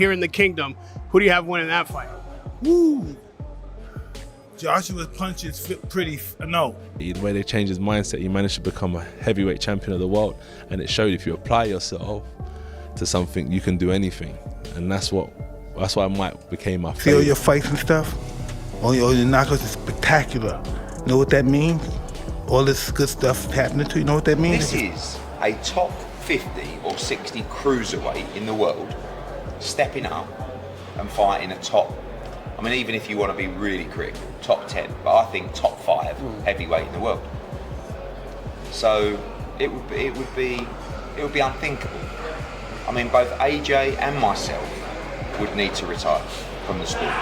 Here in the kingdom, who do you have winning that fight? Woo! Joshua's punches fit pretty, no. The way they changed his mindset, he managed to become a heavyweight champion of the world, and it showed if you apply yourself to something, you can do anything, and that's why Mike became my favorite. See all your fights and stuff? All your knockouts is spectacular. Know what that means? All this good stuff happening to you, know what that means? This is a top 50 or 60 cruiserweight in the world stepping up and fighting a top, I mean, even if you want to be really quick, top 10, but I think top 5 heavyweight in the world. So it would be unthinkable. I mean, both AJ and myself would need to retire from the sport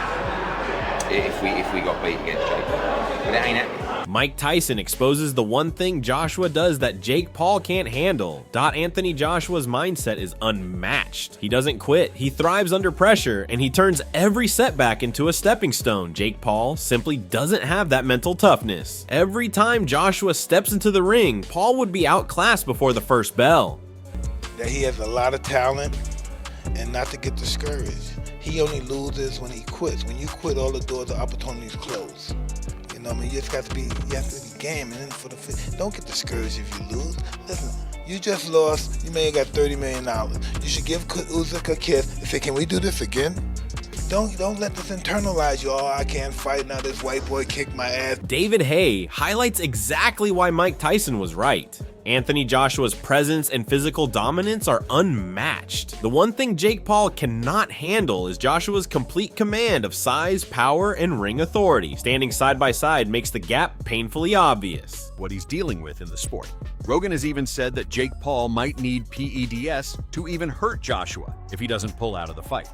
if we got beat against Jake. But it ain't happening. Mike Tyson exposes the one thing Joshua does that Jake Paul can't handle. Anthony Joshua's mindset is unmatched. He doesn't quit, he thrives under pressure, and he turns every setback into a stepping stone. Jake Paul simply doesn't have that mental toughness. Every time Joshua steps into the ring, Paul would be outclassed before the first bell. That he has a lot of talent and not to get discouraged. He only loses when he quits. When you quit, all the doors of opportunities close. You know what I mean? You have to be game, and then don't get discouraged if you lose. Listen, you just lost, you may have got $30 million. You should give Usyk a kiss and say, can we do this again? Don't let this internalize you. Oh, I can't fight now, this white boy kicked my ass. David Hay highlights exactly why Mike Tyson was right. Anthony Joshua's presence and physical dominance are unmatched. The one thing Jake Paul cannot handle is Joshua's complete command of size, power, and ring authority. Standing side by side makes the gap painfully obvious. What he's dealing with in the sport. Rogan has even said that Jake Paul might need PEDS to even hurt Joshua if he doesn't pull out of the fight.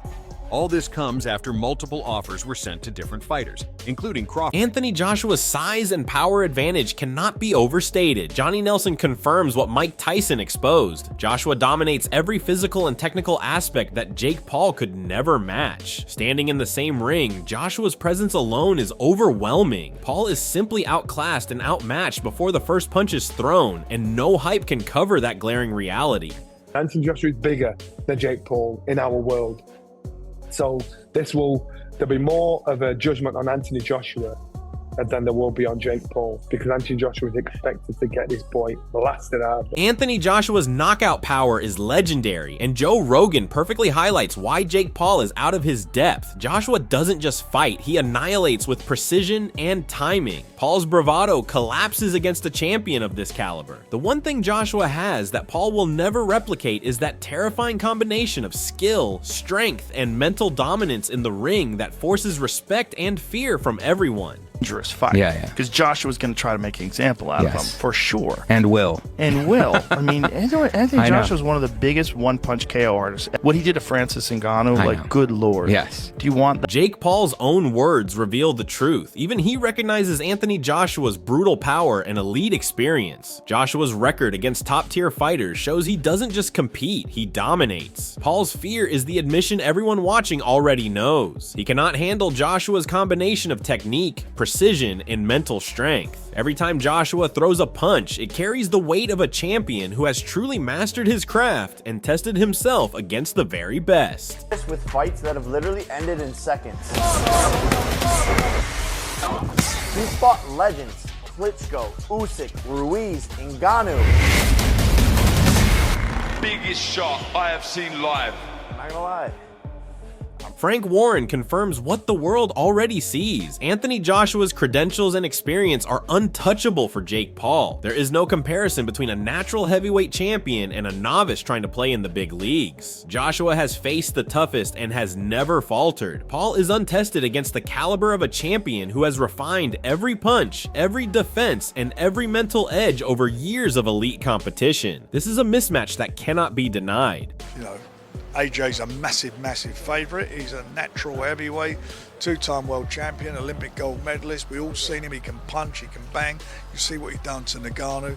All this comes after multiple offers were sent to different fighters, including Crawford. Anthony Joshua's size and power advantage cannot be overstated. Johnny Nelson confirms what Mike Tyson exposed. Joshua dominates every physical and technical aspect that Jake Paul could never match. Standing in the same ring, Joshua's presence alone is overwhelming. Paul is simply outclassed and outmatched before the first punch is thrown, and no hype can cover that glaring reality. Anthony Joshua is bigger than Jake Paul in our world. So there'll be more of a judgment on Anthony Joshua than there will be on Jake Paul, because Anthony Joshua is expected to get this boy blasted out. Anthony Joshua's knockout power is legendary, and Joe Rogan perfectly highlights why Jake Paul is out of his depth. Joshua doesn't just fight, he annihilates with precision and timing. Paul's bravado collapses against a champion of this caliber. The one thing Joshua has that Paul will never replicate is that terrifying combination of skill, strength, and mental dominance in the ring that forces respect and fear from everyone. Dangerous fight. Yeah. Because Joshua's going to try to make an example out of him, for sure. And will. I mean, Anthony Joshua's one of the biggest one-punch KO artists. What he did to Francis Ngannou, good lord. Yes. Do you want that? Jake Paul's own words reveal the truth. Even he recognizes Anthony Joshua's brutal power and elite experience. Joshua's record against top-tier fighters shows he doesn't just compete, he dominates. Paul's fear is the admission everyone watching already knows. He cannot handle Joshua's combination of technique, precision, and mental strength. Every time Joshua throws a punch, it carries the weight of a champion who has truly mastered his craft and tested himself against the very best. With fights that have literally ended in seconds. He's fought legends: Klitschko, Usyk, Ruiz, Ngannou. Biggest shot I have seen live. I'm not gonna lie. Frank Warren confirms what the world already sees. Anthony Joshua's credentials and experience are untouchable for Jake Paul. There is no comparison between a natural heavyweight champion and a novice trying to play in the big leagues. Joshua has faced the toughest and has never faltered. Paul is untested against the caliber of a champion who has refined every punch, every defense, and every mental edge over years of elite competition. This is a mismatch that cannot be denied. AJ's a massive favourite. He's a natural heavyweight, two-time world champion, Olympic gold medalist. We all seen him. He can punch, he can bang. You see what he done to Ngannou.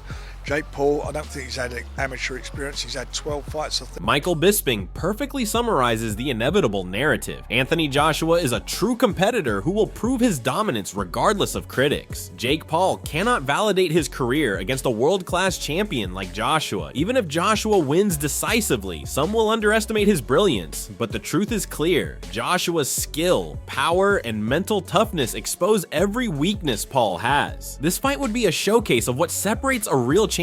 Jake Paul, I don't think he's had amateur experience. He's had 12 fights, I think. Michael Bisping perfectly summarizes the inevitable narrative. Anthony Joshua is a true competitor who will prove his dominance regardless of critics. Jake Paul cannot validate his career against a world-class champion like Joshua. Even if Joshua wins decisively, some will underestimate his brilliance, but the truth is clear. Joshua's skill, power, and mental toughness expose every weakness Paul has. This fight would be a showcase of what separates a real champion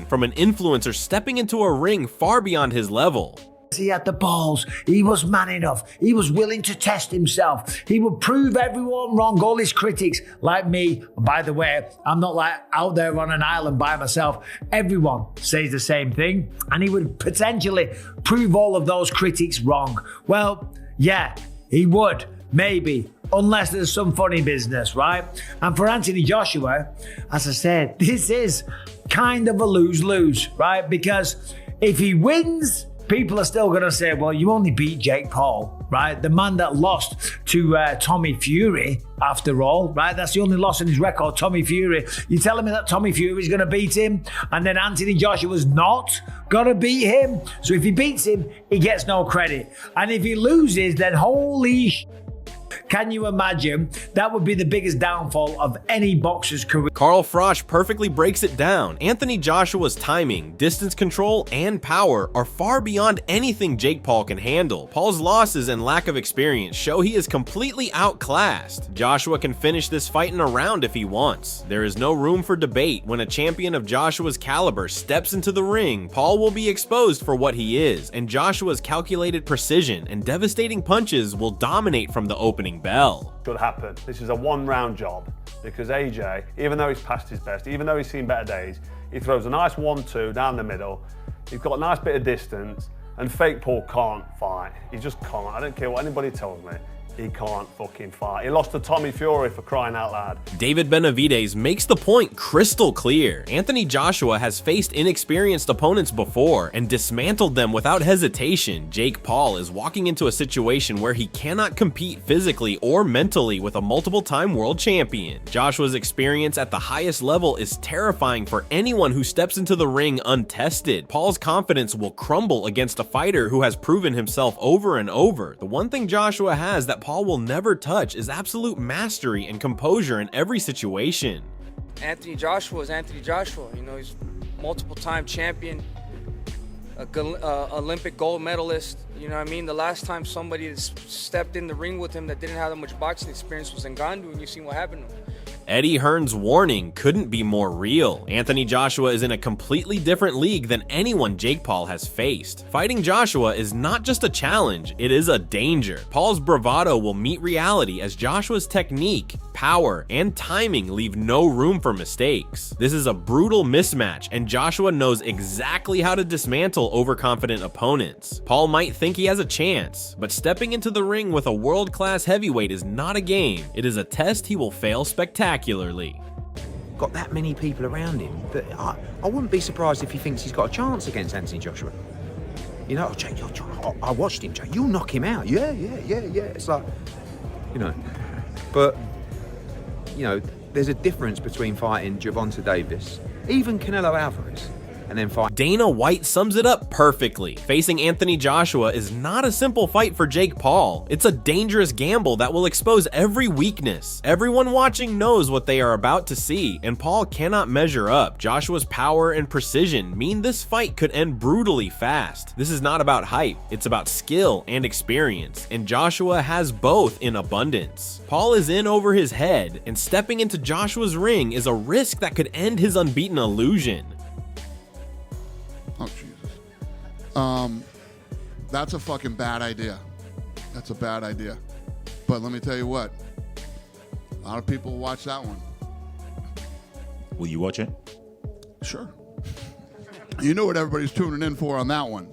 from an influencer stepping into a ring far beyond his level. He had the balls, he was man enough, he was willing to test himself, he would prove everyone wrong, all his critics, like me. By the way, I'm not like out there on an island by myself, everyone says the same thing, and he would potentially prove all of those critics wrong. Well, yeah, he would, maybe, unless there's some funny business, right? And for Anthony Joshua, as I said, this is kind of a lose-lose, right? Because if he wins, people are still going to say, well, you only beat Jake Paul, right? The man that lost to Tommy Fury, after all, right? That's the only loss in his record, Tommy Fury. You're telling me that Tommy Fury is going to beat him, and then Anthony Joshua's not going to beat him? So if he beats him, he gets no credit. And if he loses, then holy sh**. Can you imagine? That would be the biggest downfall of any boxer's career. Carl Frosch perfectly breaks it down. Anthony Joshua's timing, distance control, and power are far beyond anything Jake Paul can handle. Paul's losses and lack of experience show he is completely outclassed. Joshua can finish this fight in a round if he wants. There is no room for debate. When a champion of Joshua's caliber steps into the ring, Paul will be exposed for what he is, and Joshua's calculated precision and devastating punches will dominate from the opening bell. Should happen. This is a one-round job because AJ, even though he's past his best, even though he's seen better days, he throws a nice 1-2 down the middle. He's got a nice bit of distance, and fake Paul can't fight. He just can't. I don't care what anybody tells me. He can't fucking fight. He lost to Tommy Fury, for crying out loud. David Benavidez makes the point crystal clear. Anthony Joshua has faced inexperienced opponents before and dismantled them without hesitation. Jake Paul is walking into a situation where he cannot compete physically or mentally with a multiple-time world champion. Joshua's experience at the highest level is terrifying for anyone who steps into the ring untested. Paul's confidence will crumble against a fighter who has proven himself over and over. The one thing Joshua has that Paul will never touch is absolute mastery and composure in every situation. Anthony Joshua is Anthony Joshua. You know, he's multiple-time champion, Olympic gold medalist. You know what I mean? The last time somebody stepped in the ring with him that didn't have that much boxing experience was Ngannou, and you've seen what happened to him. Eddie Hearn's warning couldn't be more real. Anthony Joshua is in a completely different league than anyone Jake Paul has faced. Fighting Joshua is not just a challenge, it is a danger. Paul's bravado will meet reality as Joshua's technique, power, and timing leave no room for mistakes. This is a brutal mismatch, and Joshua knows exactly how to dismantle overconfident opponents. Paul might think he has a chance, but stepping into the ring with a world-class heavyweight is not a game. It is a test he will fail spectacularly. Got that many people around him that I wouldn't be surprised if he thinks he's got a chance against Anthony Joshua. You know, Jake, I watched him, Jake. You'll knock him out. Yeah. It's like, you know, but, you know, there's a difference between fighting Gervonta Davis, even Canelo Alvarez, and then fight. Dana White sums it up perfectly. Facing Anthony Joshua is not a simple fight for Jake Paul. It's a dangerous gamble that will expose every weakness. Everyone watching knows what they are about to see, and Paul cannot measure up. Joshua's power and precision mean this fight could end brutally fast. This is not about hype, it's about skill and experience, and Joshua has both in abundance. Paul is in over his head, and stepping into Joshua's ring is a risk that could end his unbeaten illusion. Oh, Jesus. That's a fucking bad idea. That's a bad idea. But let me tell you what. A lot of people watch that one. Will you watch it? Sure. You know what everybody's tuning in for on that one.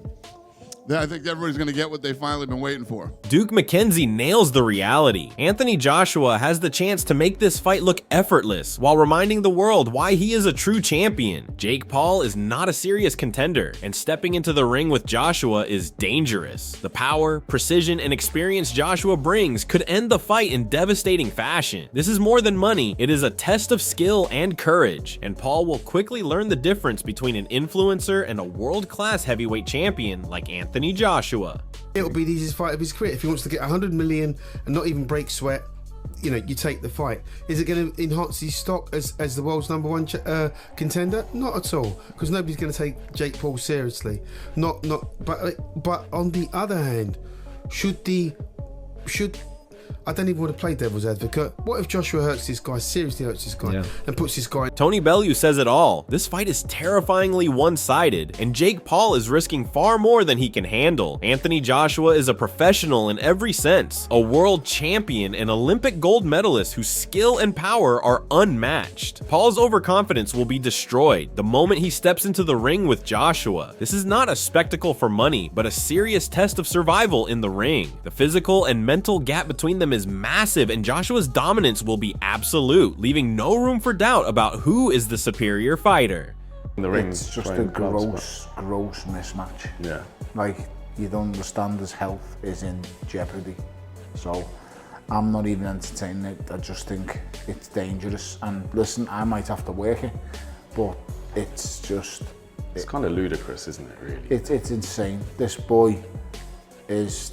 I think everybody's going to get what they've finally been waiting for. Duke McKenzie nails the reality. Anthony Joshua has the chance to make this fight look effortless while reminding the world why he is a true champion. Jake Paul is not a serious contender, and stepping into the ring with Joshua is dangerous. The power, precision, and experience Joshua brings could end the fight in devastating fashion. This is more than money, it is a test of skill and courage, and Paul will quickly learn the difference between an influencer and a world-class heavyweight champion like Anthony Joshua. It'll be the easiest fight of his career. If he wants to get 100 million and not even break sweat, you know, you take the fight. Is it going to enhance his stock as the world's #1 contender? Not at all, because nobody's going to take Jake Paul seriously. But on the other hand, I don't even want to play devil's advocate. What if Joshua hurts this guy, seriously hurts this guy, and puts this guy... Tony Bellew says it all. This fight is terrifyingly one-sided, and Jake Paul is risking far more than he can handle. Anthony Joshua is a professional in every sense, a world champion and Olympic gold medalist whose skill and power are unmatched. Paul's overconfidence will be destroyed the moment he steps into the ring with Joshua. This is not a spectacle for money, but a serious test of survival in the ring. The physical and mental gap between them is massive, and Joshua's dominance will be absolute, leaving no room for doubt about who is the superior fighter. It's just a gross mismatch. Yeah. Like, you don't understand his health is in jeopardy. So I'm not even entertaining it. I just think it's dangerous. And listen, I might have to work it, but it's just... It's kind of ludicrous, isn't it, really? It's insane. This boy is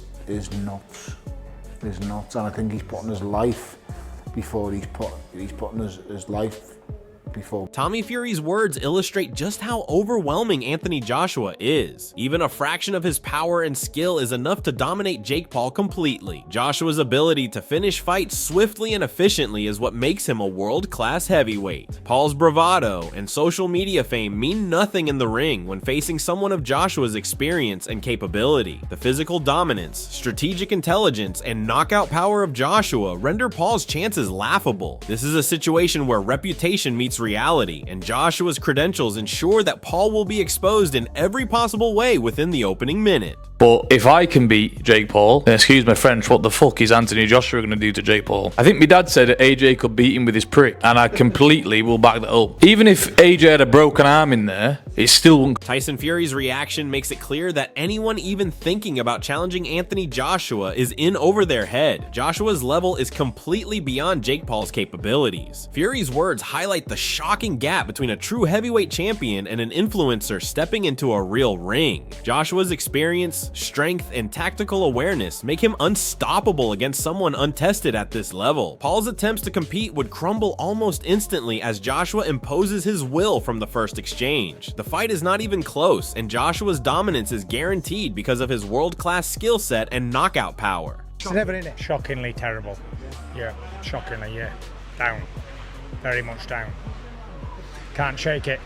nuts. Is nuts, and I think he's putting his life before he's putting his life before. Tommy Fury's words illustrate just how overwhelming Anthony Joshua is. Even a fraction of his power and skill is enough to dominate Jake Paul completely. Joshua's ability to finish fights swiftly and efficiently is what makes him a world-class heavyweight. Paul's bravado and social media fame mean nothing in the ring when facing someone of Joshua's experience and capability. The physical dominance, strategic intelligence, and knockout power of Joshua render Paul's chances laughable. This is a situation where reputation meets reality, and Joshua's credentials ensure that Paul will be exposed in every possible way within the opening minute. But if I can beat Jake Paul, then excuse my French, what the fuck is Anthony Joshua going to do to Jake Paul? I think my dad said that AJ could beat him with his prick, and I completely will back that up. Even if AJ had a broken arm in there, it still won't. Tyson Fury's reaction makes it clear that anyone even thinking about challenging Anthony Joshua is in over their head. Joshua's level is completely beyond Jake Paul's capabilities. Fury's words highlight the shocking gap between a true heavyweight champion and an influencer stepping into a real ring. Joshua's experience, strength, and tactical awareness make him unstoppable against someone untested at this level. Paul's attempts to compete would crumble almost instantly as Joshua imposes his will from the first exchange. The fight is not even close, and Joshua's dominance is guaranteed because of his world-class skill set and knockout power. Shockingly terrible. Yeah, shockingly, yeah. Down. Very much down. Can't shake it.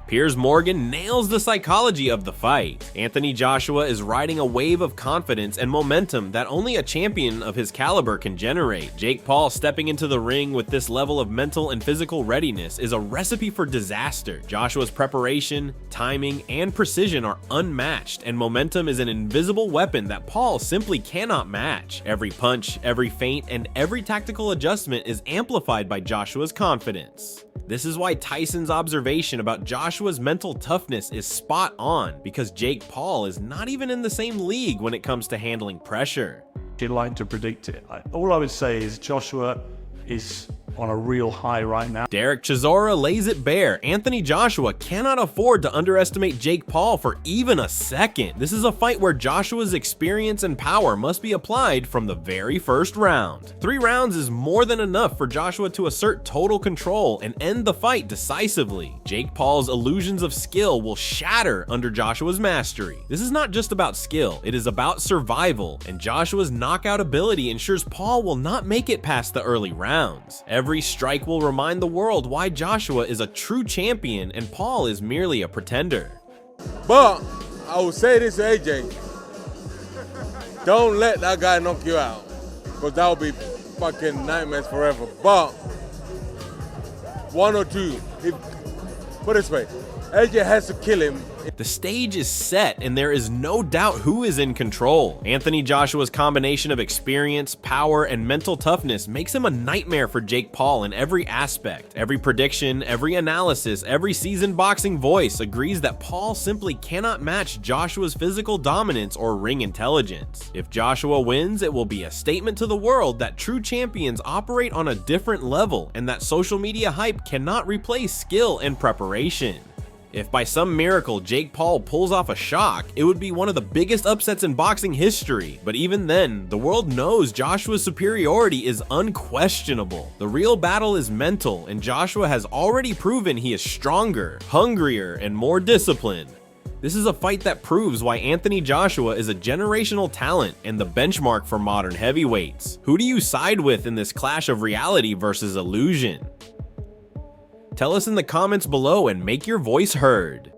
Piers Morgan nails the psychology of the fight. Anthony Joshua is riding a wave of confidence and momentum that only a champion of his caliber can generate. Jake Paul stepping into the ring with this level of mental and physical readiness is a recipe for disaster. Joshua's preparation, timing, and precision are unmatched, and momentum is an invisible weapon that Paul simply cannot match. Every punch, every feint, and every tactical adjustment is amplified by Joshua's confidence. This is why Tyson's observation about Joshua's mental toughness is spot on, because Jake Paul is not even in the same league when it comes to handling pressure. You'd like to predict it. All I would say is Joshua is on a real high right now. Derek Chisora lays it bare. Anthony Joshua cannot afford to underestimate Jake Paul for even a second. This is a fight where Joshua's experience and power must be applied from the very first round. 3 rounds is more than enough for Joshua to assert total control and end the fight decisively. Jake Paul's illusions of skill will shatter under Joshua's mastery. This is not just about skill, it is about survival, and Joshua's knockout ability ensures Paul will not make it past the early rounds. Every strike will remind the world why Joshua is a true champion and Paul is merely a pretender. But I will say this to AJ, don't let that guy knock you out, because that will be fucking nightmares forever. But 1 or 2, put it this way, AJ has to kill him The stage is set and there is no doubt who is in control. Anthony Joshua's combination of experience, power, and mental toughness makes him a nightmare for Jake Paul in every aspect. Every prediction, every analysis, every seasoned boxing voice agrees that Paul simply cannot match Joshua's physical dominance or ring intelligence. If Joshua wins, it will be a statement to the world that true champions operate on a different level and that social media hype cannot replace skill and preparation. If by some miracle Jake Paul pulls off a shock, it would be one of the biggest upsets in boxing history. But even then, the world knows Joshua's superiority is unquestionable. The real battle is mental, and Joshua has already proven he is stronger, hungrier, and more disciplined. This is a fight that proves why Anthony Joshua is a generational talent and the benchmark for modern heavyweights. Who do you side with in this clash of reality versus illusion? Tell us in the comments below and make your voice heard.